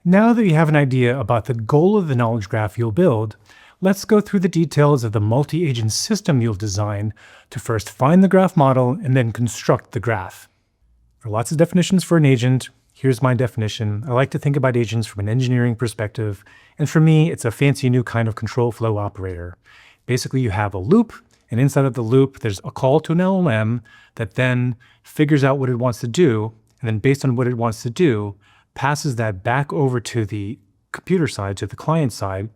Now that you have an idea about the goal of the knowledge graph you'll build, let's go through the details of the multi-agent system you'll design to first find the graph model and then construct the graph. There are lots of definitions for an agent. Here's my definition. I like to think about agents from an engineering perspective, and for me, it's a fancy new kind of control flow operator. Basically, you have a loop, and inside of the loop, there's a call to an LLM that then figures out what it wants to do, and then based on what it wants to do, passes that back over to the computer side, to the client side,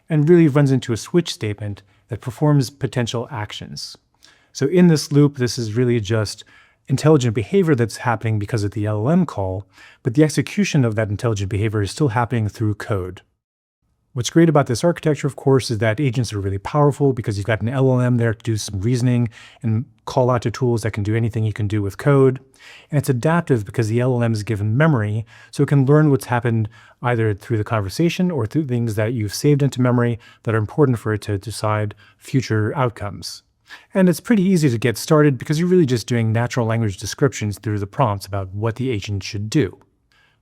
and really runs into a switch statement that performs potential actions. So in this loop, this is really just intelligent behavior that's happening because of the LLM call, but the execution of that intelligent behavior is still happening through code. What's great about this architecture, of course, is that agents are really powerful because you've got an LLM there to do some reasoning and call out to tools that can do anything you can do with code. And it's adaptive because the LLM is given memory, so it can learn what's happened either through the conversation or through things that you've saved into memory that are important for it to decide future outcomes. And it's pretty easy to get started because you're really just doing natural language descriptions through the prompts about what the agent should do.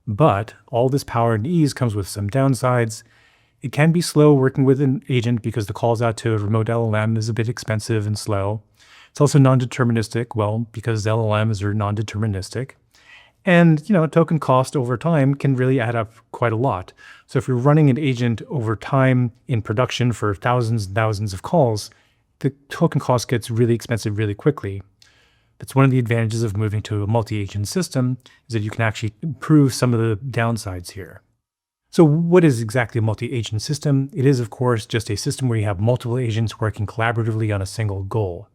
But all this power and ease comes with some downsides. It can be slow working with an agent because the calls out to a remote LLM is a bit expensive and slow. It's also non-deterministic, well, because LLMs are non-deterministic. And, token cost over time can really add up quite a lot. So if you're running an agent over time in production for thousands and thousands of calls, the token cost gets really expensive really quickly. That's one of the advantages of moving to a multi-agent system, is that you can actually improve some of the downsides here. So what is exactly a multi-agent system? It is, of course, just a system where you have multiple agents working collaboratively on a single goal.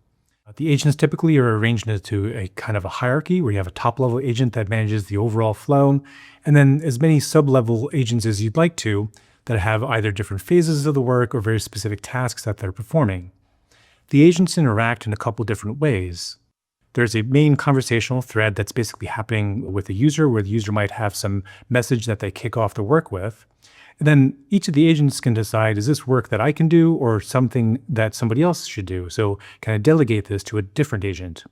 The agents typically are arranged into a kind of a hierarchy where you have a top-level agent that manages the overall flow, and then as many sub-level agents as you'd like to that have either different phases of the work or very specific tasks that they're performing. The agents interact in a couple different ways. There's a main conversational thread that's basically happening with the user, where the user might have some message that they kick off the work with. And then each of the agents can decide, is this work that I can do or something that somebody else should do? So can I delegate this to a different agent?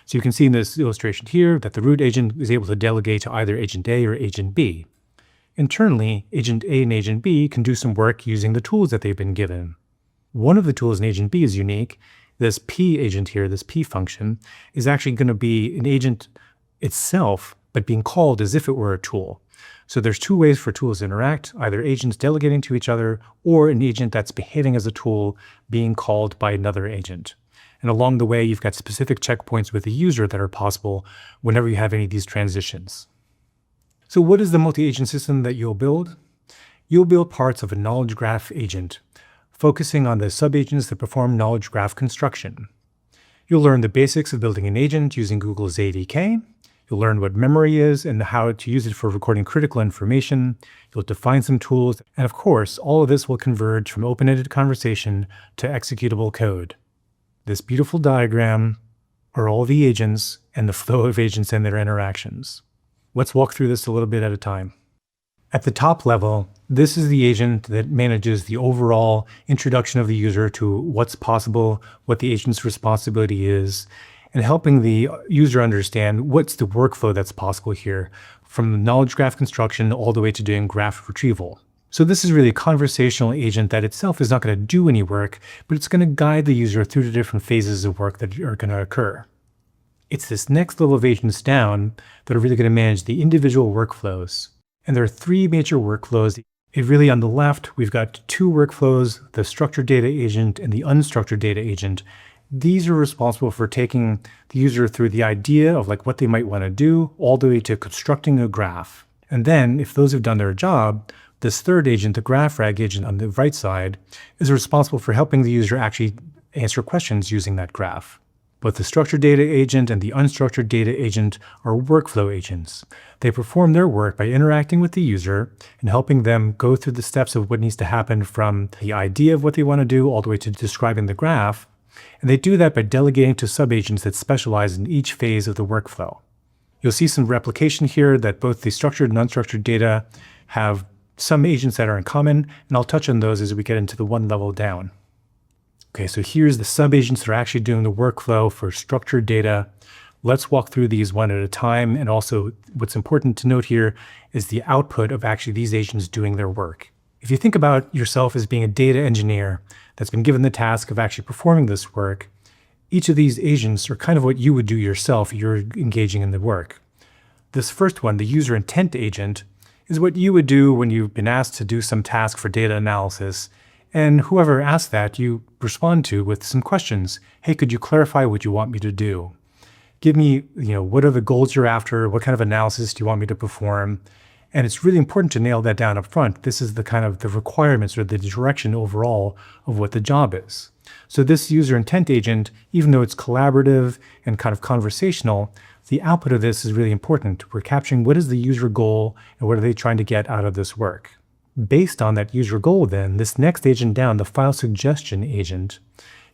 So you can see in this illustration here that the root agent is able to delegate to either agent A or agent B. Internally, agent A and agent B can do some work using the tools that they've been given. One of the tools in agent B is unique. This P agent here, this P function, is actually going to be an agent itself, but being called as if it were a tool. So there's two ways for tools to interact, either agents delegating to each other or an agent that's behaving as a tool being called by another agent. And along the way, you've got specific checkpoints with the user that are possible whenever you have any of these transitions. So what is the multi-agent system that you'll build? You'll build parts of a knowledge graph agent, focusing on the subagents that perform knowledge graph construction. You'll learn the basics of building an agent using Google's ADK. You'll learn what memory is and how to use it for recording critical information. You'll define some tools. And of course, all of this will converge from open-ended conversation to executable code. This beautiful diagram are all the agents and the flow of agents and their interactions. Let's walk through this a little bit at a time. At the top level, this is the agent that manages the overall introduction of the user to what's possible, what the agent's responsibility is, and helping the user understand what's the workflow that's possible here, from the knowledge graph construction all the way to doing graph retrieval. So this is really a conversational agent that itself is not going to do any work, but it's going to guide the user through the different phases of work that are going to occur. It's this next level of agents down that are really going to manage the individual workflows. And there are three major workflows. Really on the left, we've got two workflows, the structured data agent and the unstructured data agent. These are responsible for taking the user through the idea of what they might want to do, all the way to constructing a graph. And then, if those have done their job, this third agent, the graph rag agent on the right side, is responsible for helping the user actually answer questions using that graph. Both the structured data agent and the unstructured data agent are workflow agents. They perform their work by interacting with the user and helping them go through the steps of what needs to happen from the idea of what they want to do all the way to describing the graph. And they do that by delegating to subagents that specialize in each phase of the workflow. You'll see some replication here that both the structured and unstructured data have some agents that are in common, and I'll touch on those as we get into the one level down. Okay, so here's the subagents that are actually doing the workflow for structured data. Let's walk through these one at a time. And also what's important to note here is the output of actually these agents doing their work. If you think about yourself as being a data engineer that's been given the task of actually performing this work, each of these agents are kind of what you would do yourself if you're engaging in the work. This first one, the user intent agent, is what you would do when you've been asked to do some task for data analysis. And whoever asked that, you respond to with some questions. Hey, could you clarify what you want me to do? Give me, what are the goals you're after? What kind of analysis do you want me to perform? And it's really important to nail that down up front. This is the kind of the requirements or the direction overall of what the job is. So this user intent agent, even though it's collaborative and kind of conversational, the output of this is really important. We're capturing what is the user goal and what are they trying to get out of this work. Based on that user goal, then, this next agent down, the file suggestion agent,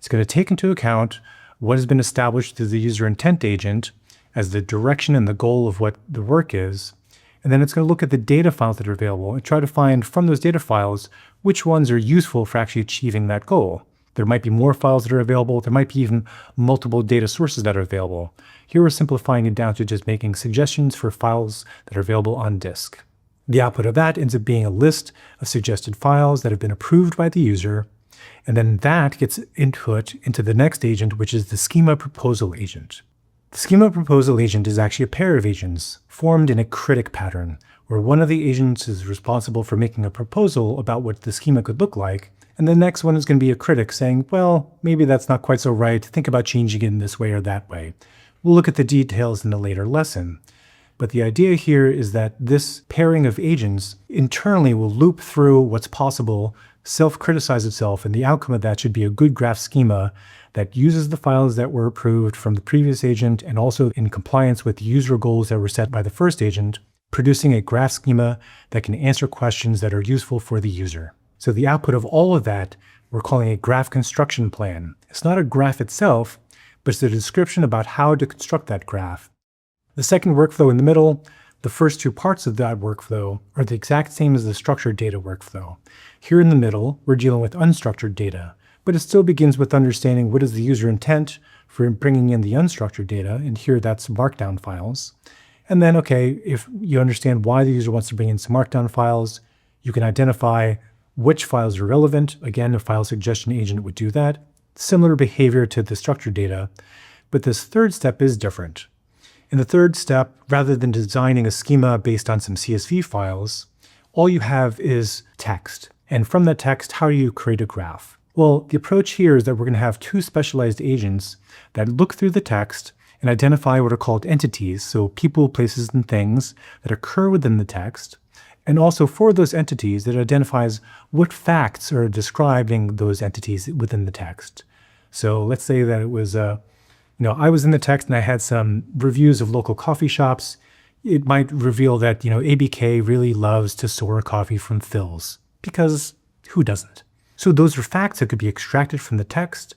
is going to take into account what has been established through the user intent agent as the direction and the goal of what the work is. And then it's going to look at the data files that are available and try to find from those data files which ones are useful for actually achieving that goal. There might be more files that are available. There might be even multiple data sources that are available. Here we're simplifying it down to just making suggestions for files that are available on disk. The output of that ends up being a list of suggested files that have been approved by the user, and then that gets input into the next agent, which is the schema proposal agent. The schema proposal agent is actually a pair of agents formed in a critic pattern, where one of the agents is responsible for making a proposal about what the schema could look like, and the next one is going to be a critic saying, well, maybe that's not quite so right, think about changing it in this way or that way. We'll look at the details in a later lesson. But the idea here is that this pairing of agents internally will loop through what's possible, self-criticize itself, and the outcome of that should be a good graph schema that uses the files that were approved from the previous agent and also in compliance with user goals that were set by the first agent, producing a graph schema that can answer questions that are useful for the user. So the output of all of that we're calling a graph construction plan. It's not a graph itself, but it's a description about how to construct that graph. The second workflow in the middle, the first two parts of that workflow are the exact same as the structured data workflow. Here in the middle, we're dealing with unstructured data, but it still begins with understanding what is the user intent for bringing in the unstructured data, and here that's markdown files. And then, okay, if you understand why the user wants to bring in some markdown files, you can identify which files are relevant. Again, a file suggestion agent would do that. Similar behavior to the structured data, but this third step is different. In the third step, rather than designing a schema based on some CSV files, all you have is text. And from that text, how do you create a graph? Well, the approach here is that we're going to have two specialized agents that look through the text and identify what are called entities, so people, places, and things that occur within the text. And also for those entities, it identifies what facts are describing those entities within the text. So let's say that it was I was in the text and I had some reviews of local coffee shops. It might reveal that, ABK really loves to source coffee from Phil's, because who doesn't? So those are facts that could be extracted from the text.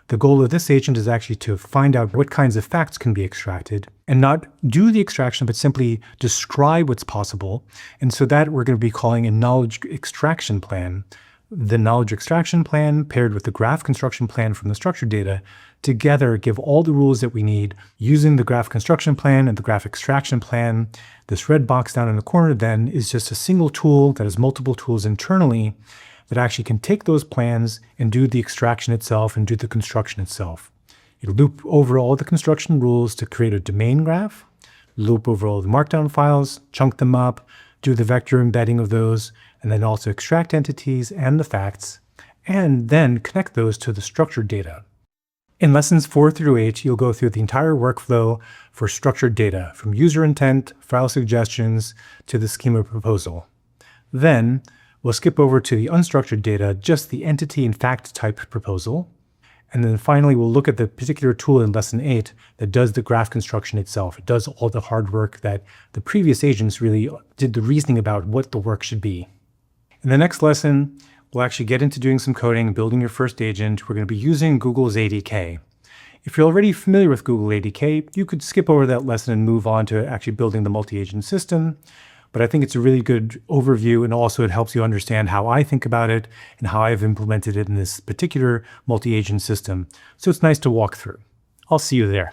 The goal of this agent is actually to find out what kinds of facts can be extracted and not do the extraction, but simply describe what's possible. And so that we're going to be calling a knowledge extraction plan. The knowledge extraction plan paired with the graph construction plan from the structured data together give all the rules that we need using the graph construction plan and the graph extraction plan. This red box down in the corner then is just a single tool that has multiple tools internally that actually can take those plans and do the extraction itself and do the construction itself. It'll loop over all the construction rules to create a domain graph, loop over all the markdown files, chunk them up, do the vector embedding of those, and then also extract entities and the facts, and then connect those to the structured data. In lessons 4 through 8, you'll go through the entire workflow for structured data, from user intent, file suggestions, to the schema proposal. Then, we'll skip over to the unstructured data, just the entity and fact type proposal. And then finally, we'll look at the particular tool in lesson 8 that does the graph construction itself. It does all the hard work that the previous agents really did the reasoning about what the work should be. In the next lesson, we'll actually get into doing some coding, building your first agent. We're going to be using Google's ADK. If you're already familiar with Google ADK, you could skip over that lesson and move on to actually building the multi-agent system. But I think it's a really good overview, and also it helps you understand how I think about it and how I've implemented it in this particular multi-agent system. So it's nice to walk through. I'll see you there.